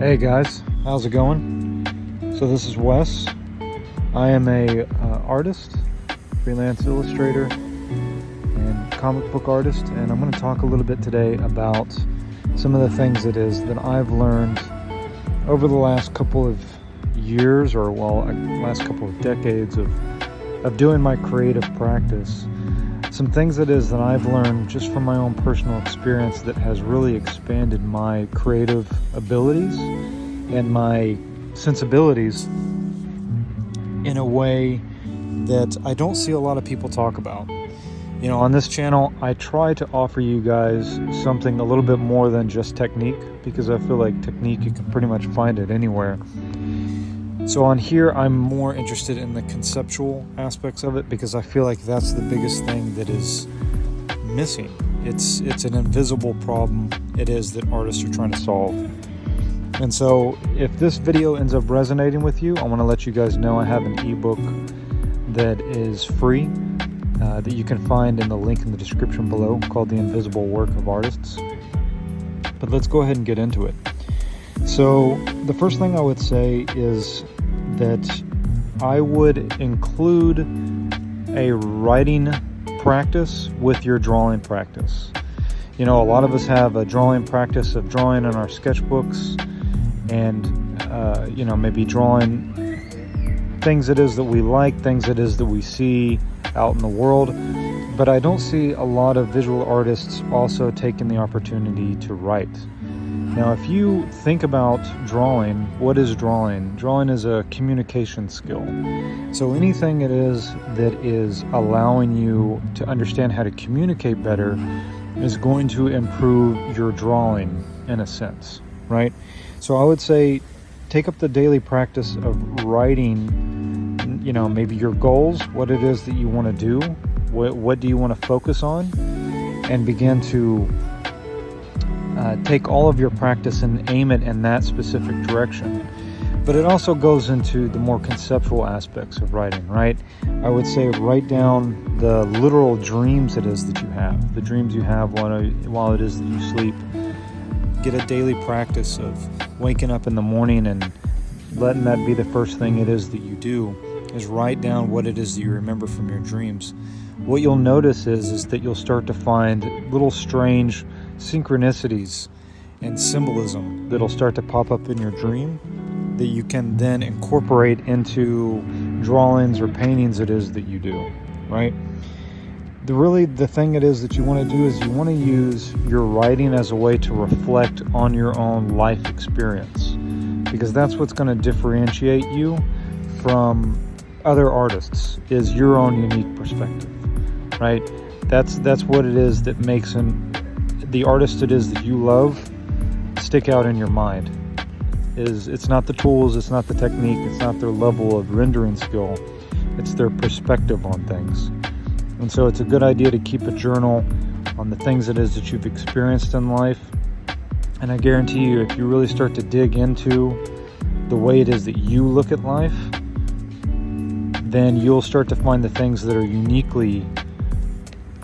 Hey guys, how's it going? So this is Wes. I am a artist, freelance illustrator, and comic book artist, and I'm going to talk a little bit today about some of the things it is that I've learned over the last couple of years, or last couple of decades of doing my creative practice. Some things it is that I've learned just from my own personal experience that has really expanded my creative abilities and my sensibilities in a way that I don't see a lot of people talk about. You know, on this channel, I try to offer you guys something a little bit more than just technique, because I feel like technique, you can pretty much find it anywhere. So on here, I'm more interested in the conceptual aspects of it, because I feel like that's the biggest thing that is missing. It's an invisible problem it is that artists are trying to solve. And so if this video ends up resonating with you, I want to let you guys know I have an ebook that is free that you can find in the link in the description below, called The Invisible Work of Artists. But let's go ahead and get into it. So the first thing I would say is that I would include a writing practice with your drawing practice. You know, a lot of us have a drawing practice of drawing in our sketchbooks and, you know, maybe drawing things it is that we like, things it is that we see out in the world. But I don't see a lot of visual artists also taking the opportunity to write. Now, if you think about drawing, what is drawing? Drawing is a communication skill. So anything it is that is allowing you to understand how to communicate better is going to improve your drawing in a sense, right? So I would say take up the daily practice of writing, you know, maybe your goals, what it is that you want to do, what do you want to focus on, and begin to take all of your practice and aim it in that specific direction. But it also goes into the more conceptual aspects of writing, right? I would say write down the literal dreams it is that you have, the dreams you have while it is that you sleep. Get a daily practice of waking up in the morning and letting that be the first thing it is that you do, is write down what it is that you remember from your dreams. What you'll notice is that you'll start to find little strange synchronicities and symbolism that'll start to pop up in your dream that you can then incorporate into drawings or paintings it is that you do, right? The thing it is that you want to do is you want to use your writing as a way to reflect on your own life experience, because that's what's going to differentiate you from other artists, is your own unique perspective, right? That's what it is that makes the artist it is that you love stick out in your mind. It's not the tools, it's not the technique, it's not their level of rendering skill, it's their perspective on things. And so it's a good idea to keep a journal on the things it is that you've experienced in life. And I guarantee you, if you really start to dig into the way it is that you look at life, then you'll start to find the things that are uniquely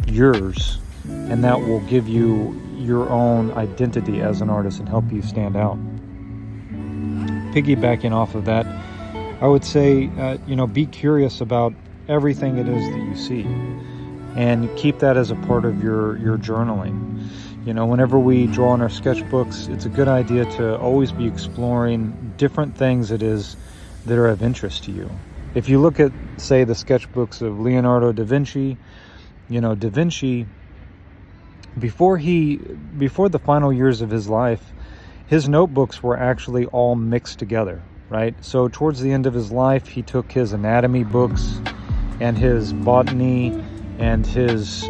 yours, and that will give you your own identity as an artist and help you stand out. Piggybacking off of that, I would say, you know, be curious about everything it is that you see, and keep that as a part of your journaling. You know, whenever we draw in our sketchbooks, it's a good idea to always be exploring different things it is that are of interest to you. If you look at, say, the sketchbooks of Leonardo da Vinci, you know, Da Vinci, before the final years of his life, his notebooks were actually all mixed together, right? So towards the end of his life, he took his anatomy books and his botany and his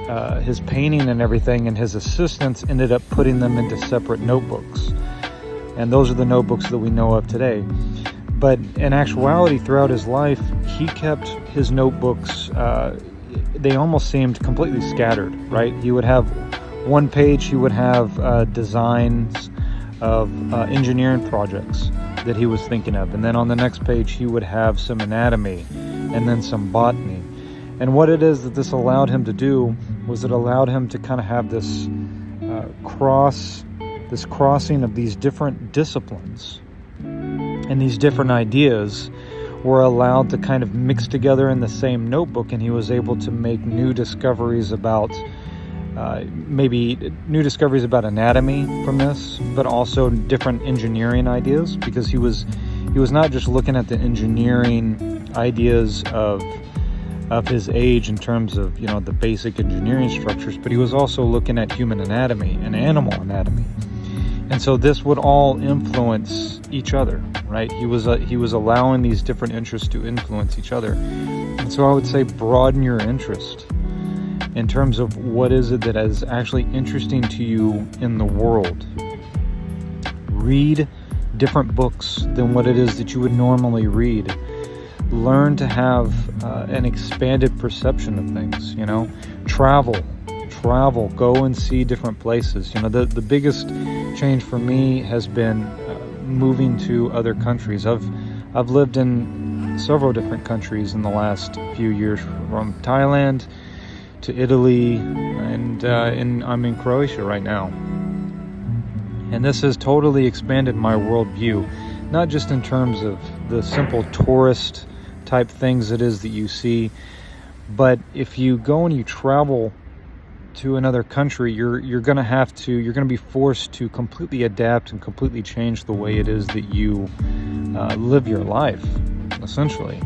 painting and everything, and his assistants ended up putting them into separate notebooks. And those are the notebooks that we know of today. But in actuality, throughout his life, he kept his notebooks, they almost seemed completely scattered, right? He would have one page, he would have designs of engineering projects that he was thinking of. And then on the next page, he would have some anatomy and then some botany. And what it is that this allowed him to do was it allowed him to kind of have this crossing of these different disciplines And these different ideas were allowed to kind of mix together in the same notebook, and he was able to make new discoveries about maybe new discoveries about anatomy from this, but also different engineering ideas, because he was not just looking at the engineering ideas of his age in terms of, you know, the basic engineering structures, but he was also looking at human anatomy and animal anatomy. And so this would all influence each other, right? He was allowing these different interests to influence each other. And so I would say broaden your interest in terms of what is it that is actually interesting to you in the world. Read different books than what it is that you would normally read. Learn to have an expanded perception of things, you know. Travel, go and see different places. You know, the biggest change for me has been moving to other countries. I've lived in several different countries in the last few years, from Thailand to Italy, and I'm in Croatia right now. And this has totally expanded my worldview, not just in terms of the simple tourist type things it is that you see, but if you go and you travel to another country, you're going to be forced to completely adapt and completely change the way it is that you live your life. Essentially,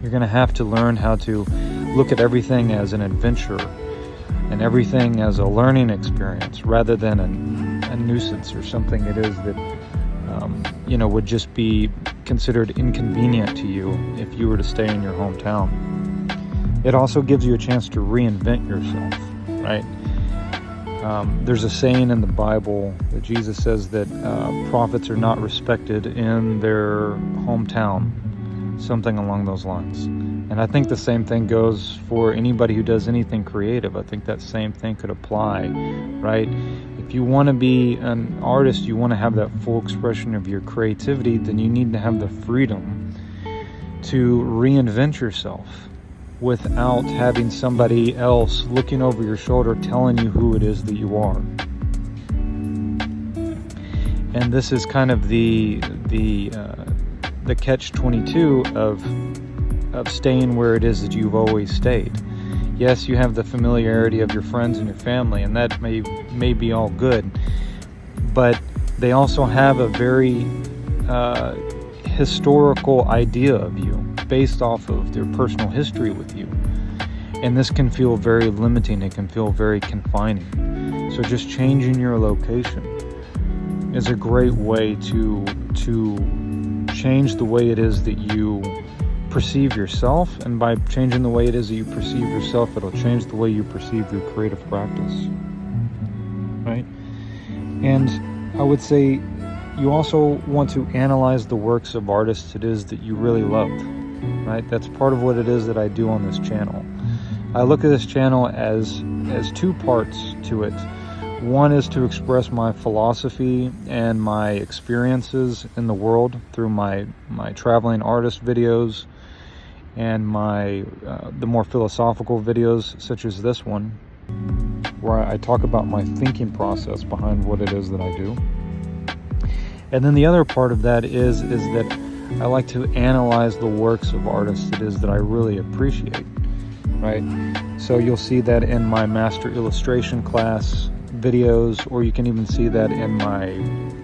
you're going to have to learn how to look at everything as an adventure and everything as a learning experience, rather than a nuisance or something it is that would just be considered inconvenient to you if you were to stay in your hometown. It also gives you a chance to reinvent yourself, right? There's a saying in the Bible that Jesus says that prophets are not respected in their hometown, something along those lines. And I think the same thing goes for anybody who does anything creative. I think that same thing could apply, right? If you want to be an artist, you want to have that full expression of your creativity, then you need to have the freedom to reinvent yourself without having somebody else looking over your shoulder telling you who it is that you are. And this is kind of the catch-22 of staying where it is that you've always stayed. Yes, you have the familiarity of your friends and your family, and that may be all good, but they also have a very historical idea of you based off of their personal history with you, and this can feel very limiting. It can feel very confining. So just changing your location is a great way to change the way it is that you perceive yourself, and by changing the way it is that you perceive yourself, it'll change the way you perceive your creative practice, right? And I would say you also want to analyze the works of artists it is that you really love, right? That's part of what it is that I do on this channel. I look at this channel as two parts to it. One is to express my philosophy and my experiences in the world through my traveling artist videos and the more philosophical videos, such as this one, where I talk about my thinking process behind what it is that I do. And then the other part of that is that I like to analyze the works of artists it is that I really appreciate, right? So you'll see that in my master illustration class videos, or you can even see that in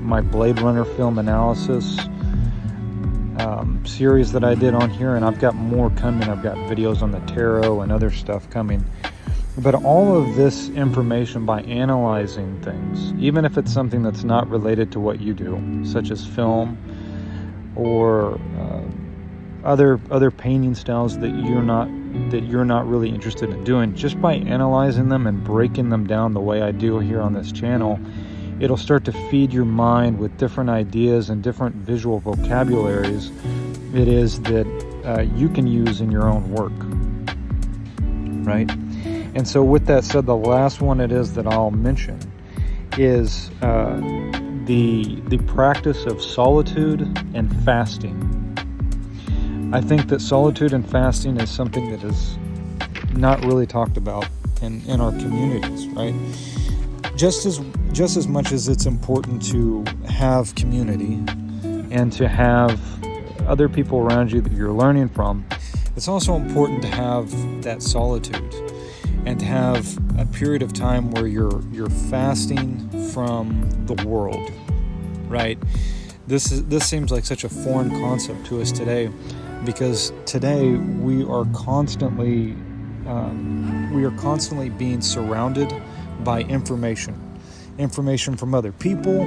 my Blade Runner film analysis series that I did on here, and I've got more coming. I've got videos on the tarot and other stuff coming. But all of this information, by analyzing things, even if it's something that's not related to what you do, such as film or other painting styles that you're not really interested in doing, just by analyzing them and breaking them down the way I do here on this channel, it'll start to feed your mind with different ideas and different visual vocabularies it is that you can use in your own work, right? And so with that said, the last one it is that I'll mention is the practice of solitude and fasting. I think that solitude and fasting is something that is not really talked about in our communities, right? Just as much as it's important to have community, and to have other people around you that you're learning from, it's also important to have that solitude and to have a period of time where you're fasting from the world, right? This seems like such a foreign concept to us today, because today we are constantly being surrounded by information from other people.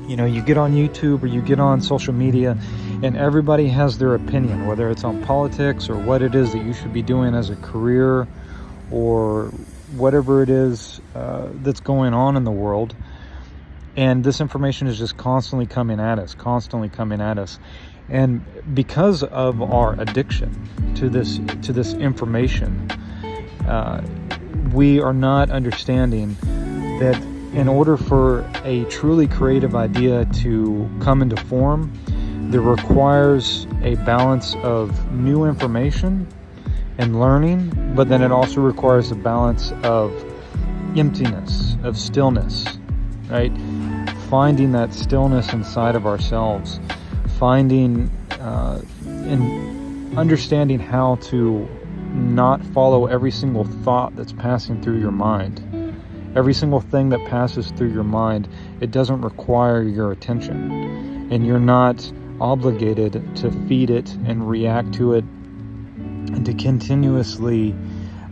You know, you get on YouTube or you get on social media and everybody has their opinion, whether it's on politics or what it is that you should be doing as a career or whatever it is that's going on in the world. And this information is just constantly coming at us. And because of our addiction to this information, we are not understanding that in order for a truly creative idea to come into form, there requires a balance of new information and learning, but then it also requires a balance of emptiness, of stillness, right? Finding that stillness inside of ourselves, finding and understanding how to not follow every single thought that's passing through your mind. Every single thing that passes through your mind, it doesn't require your attention, and you're not obligated to feed it and react to it and to continuously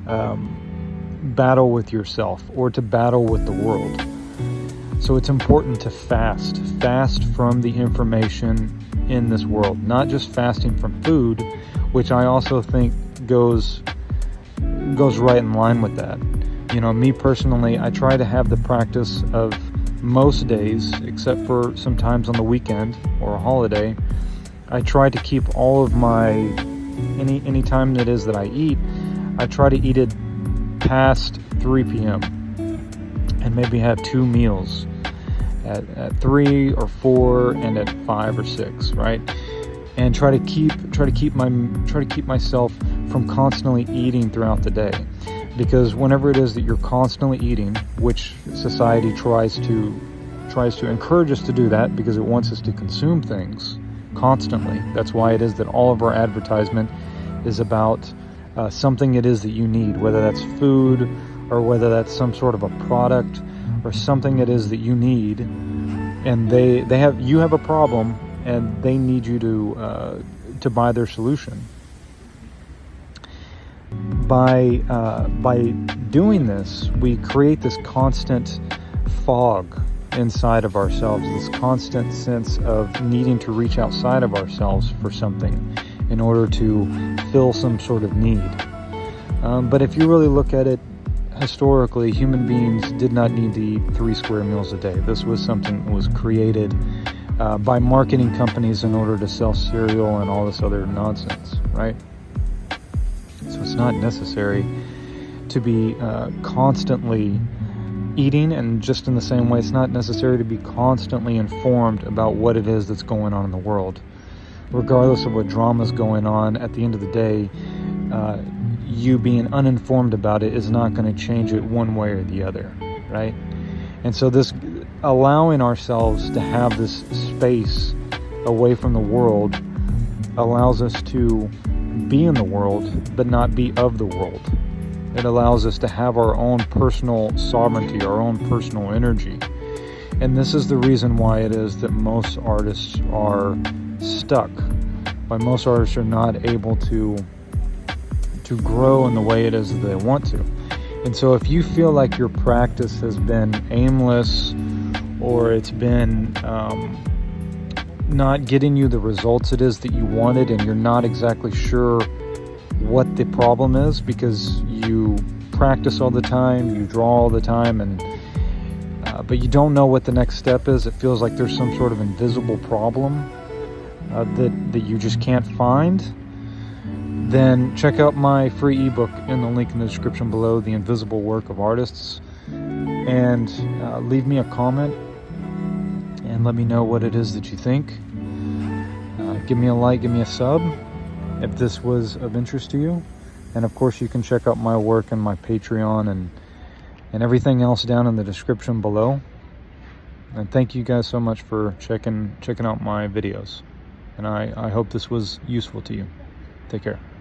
battle with yourself or to battle with the world. So it's important to fast from the information in this world, not just fasting from food, which I also think goes right in line with that. You know, me personally, I try to have the practice of most days, except for sometimes on the weekend or a holiday, I try to keep all of my, any time that is that I eat, I try to eat it past 3 p.m. and maybe have 2 meals at 3 or 4 and at 5 or 6, right? And try to keep myself from constantly eating throughout the day. Because whenever it is that you're constantly eating, which society tries to encourage us to do that because it wants us to consume things constantly. That's why it is that all of our advertisement is about something it is that you need, whether that's food or whether that's some sort of a product or something it is that you need, and you have a problem and they need you to buy their solution. By doing this, we create this constant fog inside of ourselves, this constant sense of needing to reach outside of ourselves for something in order to fill some sort of need. But if you really look at it historically, human beings did not need to eat 3 square meals a day. This was something that was created by marketing companies in order to sell cereal and all this other nonsense, right? So it's not necessary to be constantly eating, and just in the same way, it's not necessary to be constantly informed about what it is that's going on in the world. Regardless of what drama is going on, at the end of the day, you being uninformed about it is not going to change it one way or the other, right? And so this allowing ourselves to have this space away from the world allows us to be in the world, but not be of the world. It allows us to have our own personal sovereignty, our own personal energy. And this is the reason why it is that most artists are stuck, why most artists are not able to grow in the way it is that they want to. And so if you feel like your practice has been aimless, or it's been not getting you the results it is that you wanted, and you're not exactly sure what the problem is because you practice all the time, you draw all the time, and but you don't know what the next step is, it feels like there's some sort of invisible problem that you just can't find, then check out my free ebook in the link in the description below, The Invisible Work of Artists, and leave me a comment and let me know what it is that you think. Give me a like, give me a sub if this was of interest to you. And of course you can check out my work and my Patreon and everything else down in the description below. And thank you guys so much for checking out my videos. And I hope this was useful to you. Take care.